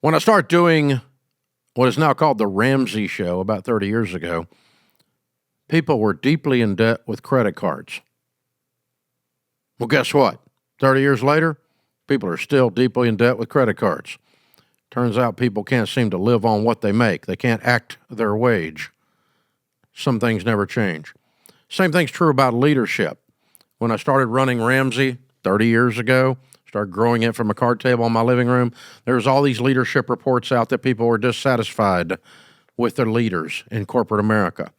When I started doing what is now called the Ramsey Show about 30 years ago, people were deeply in debt with credit cards. Well, guess what? 30 years later, people are still deeply in debt with credit cards. Turns out people can't seem to live on what they make. They can't act their wage. Some things never change. Same thing's true about leadership. When I started running Ramsey 30 years ago, started growing it from a card table in my living room, there was all these leadership reports out that people were dissatisfied with their leaders in corporate America.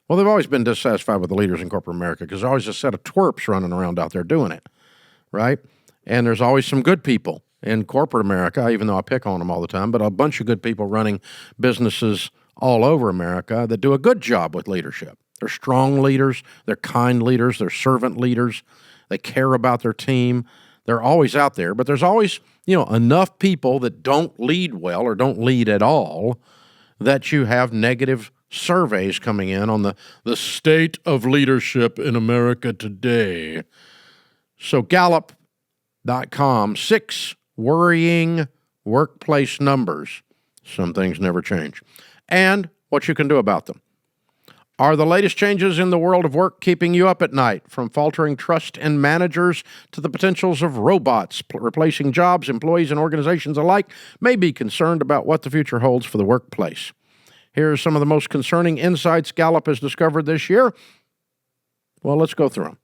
Well, they've always been dissatisfied with the leaders in corporate America because there's always a set of twerps running around out there doing it, right? And there's always some good people in corporate America, even though I pick on them all the time, but a bunch of good people running businesses all over America that do a good job with leadership. They're strong leaders, they're kind leaders, they're servant leaders, they care about their team. They're always out there, but there's always, enough people that don't lead well or don't lead at all that you have negative surveys coming in on the state of leadership in America today. So Gallup.com, 6 worrying workplace numbers. Some things never change. And what you can do about them. Are the latest changes in the world of work keeping you up at night? From faltering trust in managers to the potentials of robots replacing jobs, employees and organizations alike may be concerned about what the future holds for the workplace. Here are some of the most concerning insights Gallup has discovered this year. Well, let's go through them.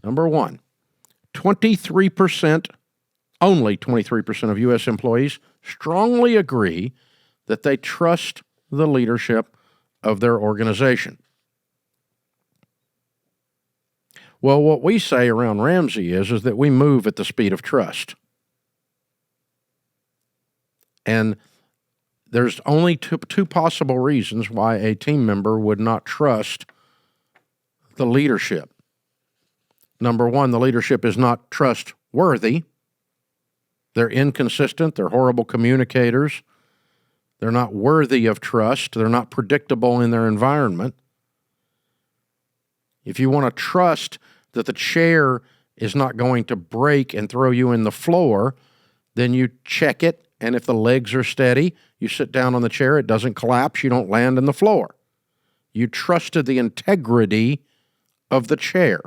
Number one, 23%, only 23% of U.S. employees strongly agree that they trust the leadership of their organization. Well, what we say around Ramsey is that we move at the speed of trust. And there's only two possible reasons why a team member would not trust the leadership. Number one, the leadership is not trustworthy. They're inconsistent. They're horrible communicators. They're not worthy of trust. They're not predictable in their environment. If you want to trust that the chair is not going to break and throw you in the floor, then you check it, and if the legs are steady, you sit down on the chair, it doesn't collapse, you don't land in the floor. You trusted the integrity of the chair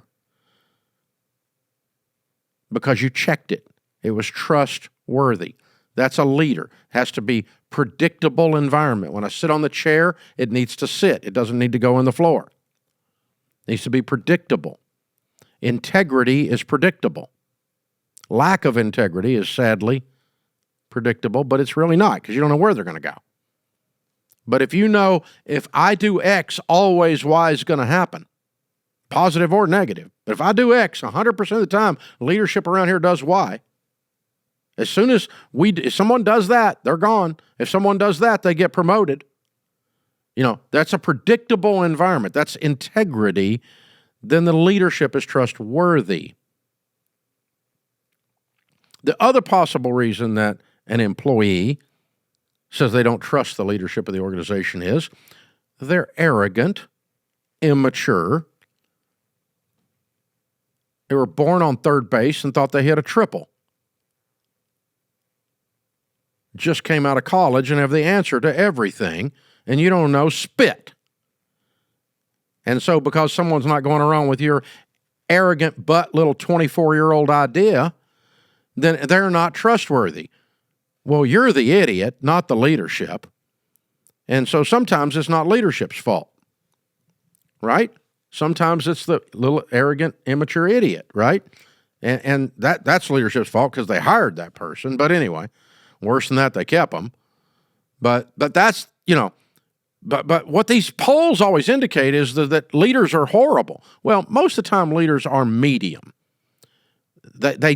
because you checked it. It was trustworthy. That's a leader. Has to be predictable environment. When I sit on the chair, it needs to sit. It doesn't need to go in the floor. It needs to be predictable. Integrity is predictable. Lack of integrity is sadly predictable, but it's really not because you don't know where they're going to go. But if you know, if I do X, always Y is going to happen, positive or negative. But if I do X 100% of the time, leadership around here does Y. As soon as if someone does that, they're gone. If someone does that, they get promoted. That's a predictable environment. That's integrity. Then the leadership is trustworthy. The other possible reason that an employee says they don't trust the leadership of the organization is they're arrogant, immature. They were born on third base and thought they hit a triple. Just came out of college and have the answer to everything, and you don't know spit. And so because someone's not going around with your arrogant but little 24-year-old idea, then they're not trustworthy. Well, you're the idiot, not the leadership. And so sometimes it's not leadership's fault, right? Sometimes it's the little arrogant, immature idiot, right? And that's leadership's fault because they hired that person. But anyway, worse than that, they kept them. But that's, but what these polls always indicate is that leaders are horrible. Well, most of the time leaders are medium. They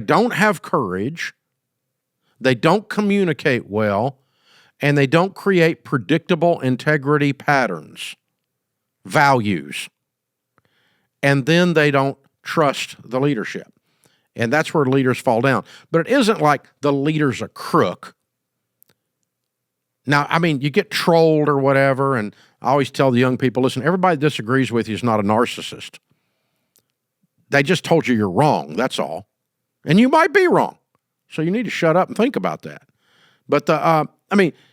don't have courage, they don't communicate well, and they don't create predictable integrity patterns, values. And then they don't trust the leadership. And that's where leaders fall down. But it isn't like the leader's a crook. Now, you get trolled or whatever, and I always tell the young people, listen, everybody that disagrees with you is not a narcissist. They just told you you're wrong, that's all. And you might be wrong. So you need to shut up and think about that. But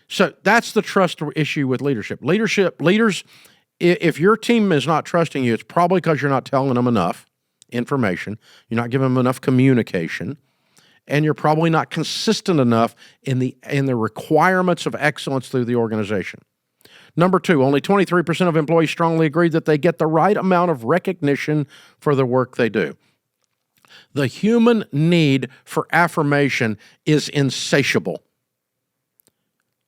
so that's the trust issue with leaders, if your team is not trusting you, it's probably because you're not telling them enough information, you're not giving them enough communication, and you're probably not consistent enough in the requirements of excellence through the organization. Number 2, only 23% of employees strongly agree that they get the right amount of recognition for the work they do. The human need for affirmation is insatiable.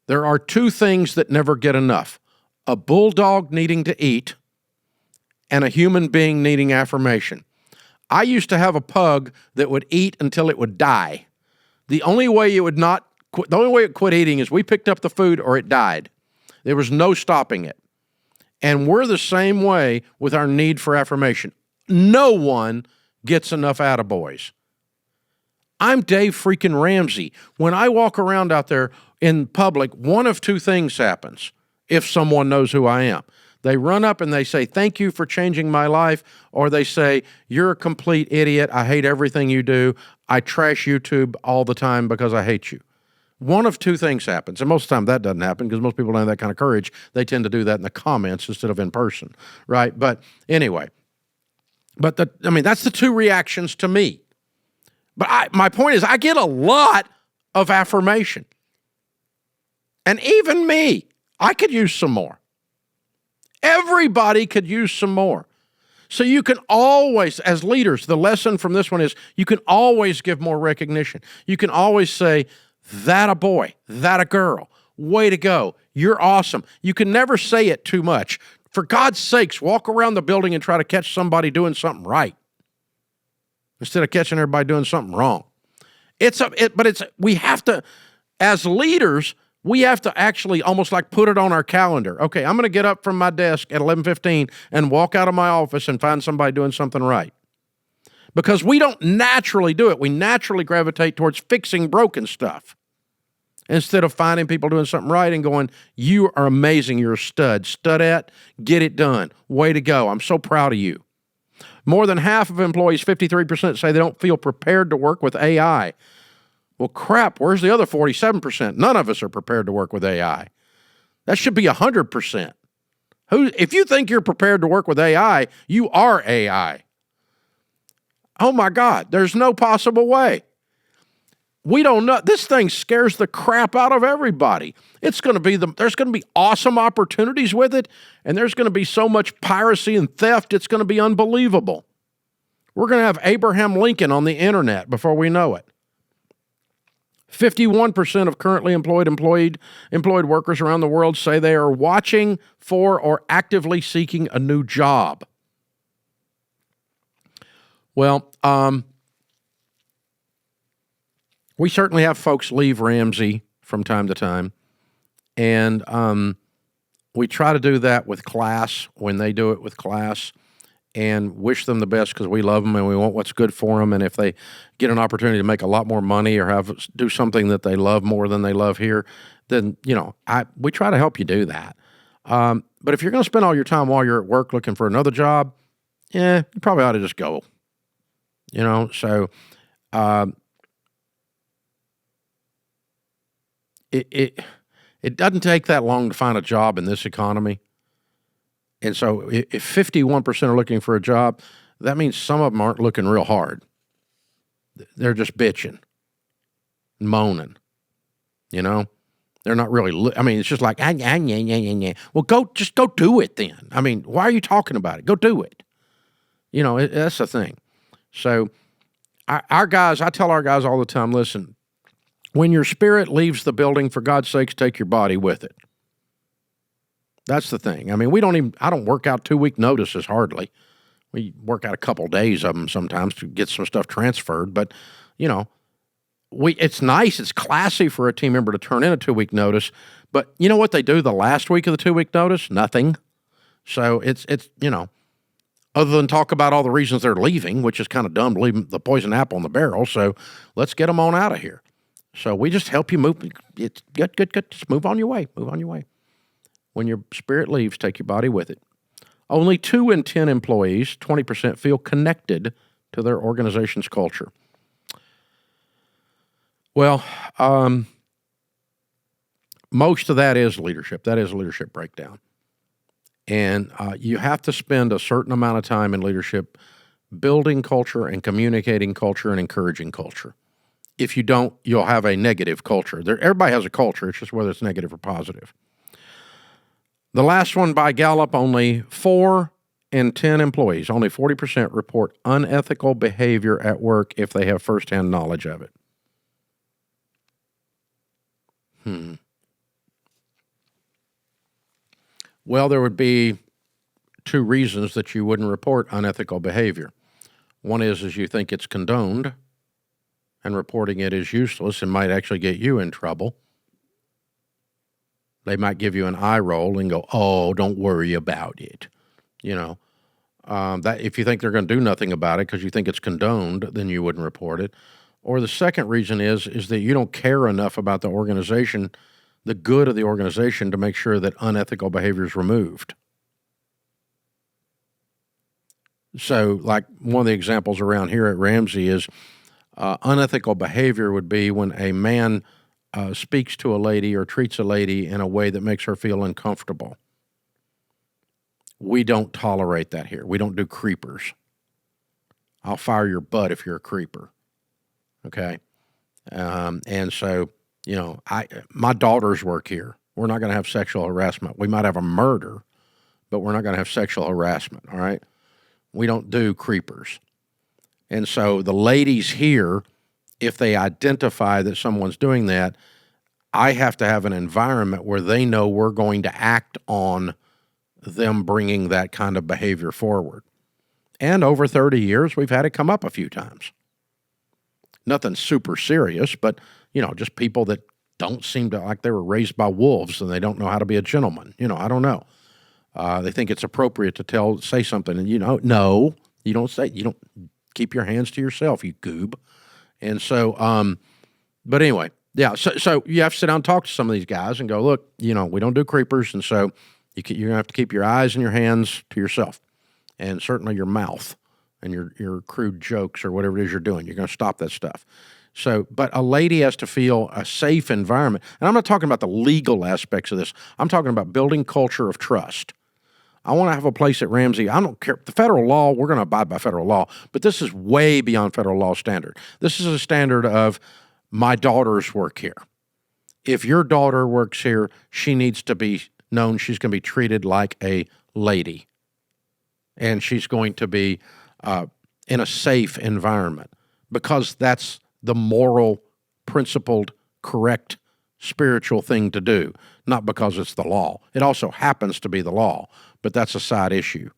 There are 2 things that never get enough: a bulldog needing to eat and a human being needing affirmation. I used to have a pug that would eat until it would die. The only way it quit eating is we picked up the food or it died. There was no stopping it. And we're the same way with our need for affirmation. No one gets enough attaboys. I'm Dave freaking Ramsey. When I walk around out there in public, one of 2 things happens if someone knows who I am. They run up and they say, "Thank you for changing my life," or they say, "You're a complete idiot. I hate everything you do. I trash YouTube all the time because I hate you." One of 2 things happens, and most of the time that doesn't happen because most people don't have that kind of courage. They tend to do that in the comments instead of in person, right? But anyway, that's the 2 reactions to me. But my point is, I get a lot of affirmation. And even me, I could use some more. Everybody could use some more. So you can always, as leaders, the lesson from this one is you can always give more recognition. You can always say, "That a boy, that a girl, way to go, you're awesome." You can never say it too much. For God's sakes, walk around the building and try to catch somebody doing something right instead of catching everybody doing something wrong. We have to, as leaders, we have to actually almost like put it on our calendar. Okay, I'm going to get up from my desk at 11:15 and walk out of my office and find somebody doing something right. Because we don't naturally do it. We naturally gravitate towards fixing broken stuff instead of finding people doing something right and going, "You are amazing. You're a stud. Studette, get it done. Way to go. I'm so proud of you." More than half of employees, 53%, say they don't feel prepared to work with AI. Well, crap, where's the other 47%? None of us are prepared to work with AI. That should be 100%. If you think you're prepared to work with AI, you are AI. Oh my God, there's no possible way. We don't know. This thing scares the crap out of everybody. There's going to be awesome opportunities with it, and there's going to be so much piracy and theft, it's going to be unbelievable. We're going to have Abraham Lincoln on the internet before we know it. 51% of currently employed workers around the world say they are watching for or actively seeking a new job. Well, we certainly have folks leave Ramsey from time to time, and we try to do that with class when they do it with class, and wish them the best because we love them and we want what's good for them. And if they get an opportunity to make a lot more money or do something that they love more than they love here, then we try to help you do that. But if you're going to spend all your time while you're at work looking for another job, you probably ought to just go. So it doesn't take that long to find a job in this economy. And so if 51% are looking for a job, that means some of them aren't looking real hard. They're just bitching, moaning, They're not really, it's just like, Well, just go do it then. Why are you talking about it? Go do it. That's the thing. So our guys, I tell our guys all the time, listen, when your spirit leaves the building, for God's sakes, take your body with it. That's the thing. I don't work out 2-week notices hardly. We work out a couple days of them sometimes to get some stuff transferred. But, it's nice. It's classy for a team member to turn in a 2-week notice. But you know what they do the last week of the 2-week notice? Nothing. So it's other than talk about all the reasons they're leaving, which is kind of dumb to leave the poison apple in the barrel. So let's get them on out of here. So we just help you move. It's good. Just move on your way. When your spirit leaves, take your body with it. Only 2 in 10 employees, 20%, feel connected to their organization's culture. Well, most of that is leadership. That is a leadership breakdown. And you have to spend a certain amount of time in leadership building culture and communicating culture and encouraging culture. If you don't, you'll have a negative culture. Everybody has a culture. It's just whether it's negative or positive. The last one by Gallup, only 4 in 10 employees, only 40% report unethical behavior at work if they have firsthand knowledge of it. Well, there would be 2 reasons that you wouldn't report unethical behavior. One is you think it's condoned, and reporting it is useless and might actually get you in trouble. They might give you an eye roll and go, "Oh, don't worry about it." That if you think they're going to do nothing about it because you think it's condoned, then you wouldn't report it. Or the second reason is that you don't care enough about the organization, the good of the organization, to make sure that unethical behavior is removed. So, like one of the examples around here at Ramsey is unethical behavior would be when a man speaks to a lady or treats a lady in a way that makes her feel uncomfortable. We don't tolerate that here. We don't do creepers. I'll fire your butt if you're a creeper. Okay? And so, my daughters work here. We're not going to have sexual harassment. We might have a murder, but we're not going to have sexual harassment, all right? We don't do creepers. And so the ladies here, if they identify that someone's doing that, I have to have an environment where they know we're going to act on them bringing that kind of behavior forward. And over 30 years, we've had it come up a few times. Nothing super serious, but, just people that don't seem to, like they were raised by wolves and they don't know how to be a gentleman. I don't know. They think it's appropriate to say something and, no, you don't keep your hands to yourself, you goob. And so, but anyway, yeah, so you have to sit down and talk to some of these guys and go, look, we don't do creepers, and so you're going to have to keep your eyes and your hands to yourself, and certainly your mouth and your crude jokes or whatever it is you're doing. You're going to stop that stuff. So, but a lady has to feel a safe environment. And I'm not talking about the legal aspects of this. I'm talking about building culture of trust. I want to have a place at Ramsey. I don't care. The federal law, we're going to abide by federal law, but this is way beyond federal law standard. This is a standard of my daughters work here. If your daughter works here, she needs to be known she's going to be treated like a lady. And she's going to be in a safe environment, because that's the moral, principled, correct, spiritual thing to do, not because it's the law. It also happens to be the law, but that's a side issue.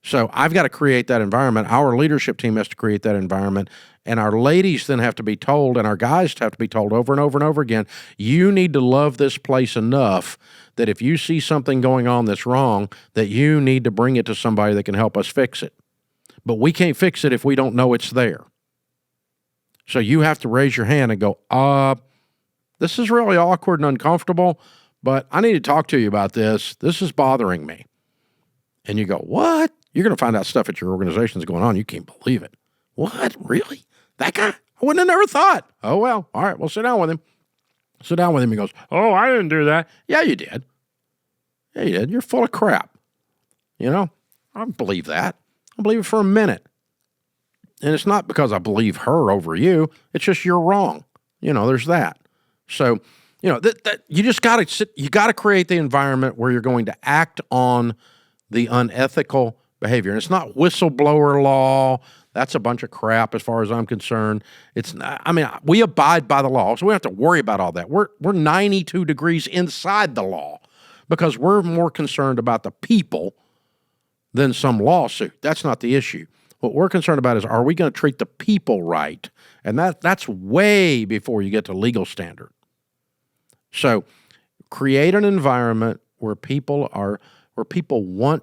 So I've got to create that environment. Our leadership team has to create that environment, and our ladies then have to be told, and our guys have to be told over and over and over again, you need to love this place enough that if you see something going on that's wrong, that you need to bring it to somebody that can help us fix it. But we can't fix it if we don't know it's there. So you have to raise your hand and go, this is really awkward and uncomfortable, but I need to talk to you about this. This is bothering me. And you go, what? You're going to find out stuff at your organization is going on. You can't believe it. What? Really? That guy? I wouldn't have never thought. Oh, well, all right, well, sit down with him. Sit down with him. He goes, oh, I didn't do that. Yeah, you did. Yeah, you did. You're full of crap. I don't believe that. I don't believe it for a minute. And it's not because I believe her over you. It's just you're wrong. There's that. So, that you just got to sit. You got to create the environment where you're going to act on the unethical behavior. And it's not whistleblower law. That's a bunch of crap as far as I'm concerned. It's not, we abide by the law, so we don't have to worry about all that. We're 92 degrees inside the law because we're more concerned about the people than some lawsuit. That's not the issue. What we're concerned about is, are we going to treat the people right? And that's way before you get to legal standard. So create an environment where people want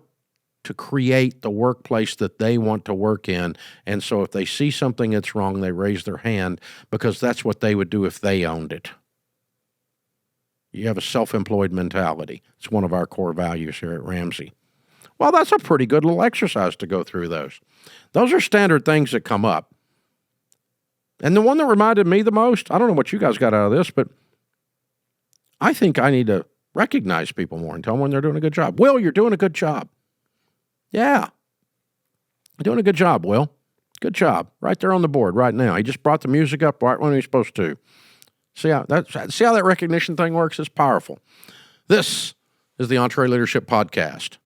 to create the workplace that they want to work in. And so if they see something that's wrong, they raise their hand, because that's what they would do if they owned it. You have a self-employed mentality. It's one of our core values here at Ramsey. Well, that's a pretty good little exercise to go through those. Those are standard things that come up. And the one that reminded me the most, I don't know what you guys got out of this, but I think I need to recognize people more and tell them when they're doing a good job. Will, you're doing a good job. Yeah. You're doing a good job, Will. Good job. Right there on the board right now. He just brought the music up right when he was supposed to. See how that recognition thing works? It's powerful. This is the EntreLeadership Podcast.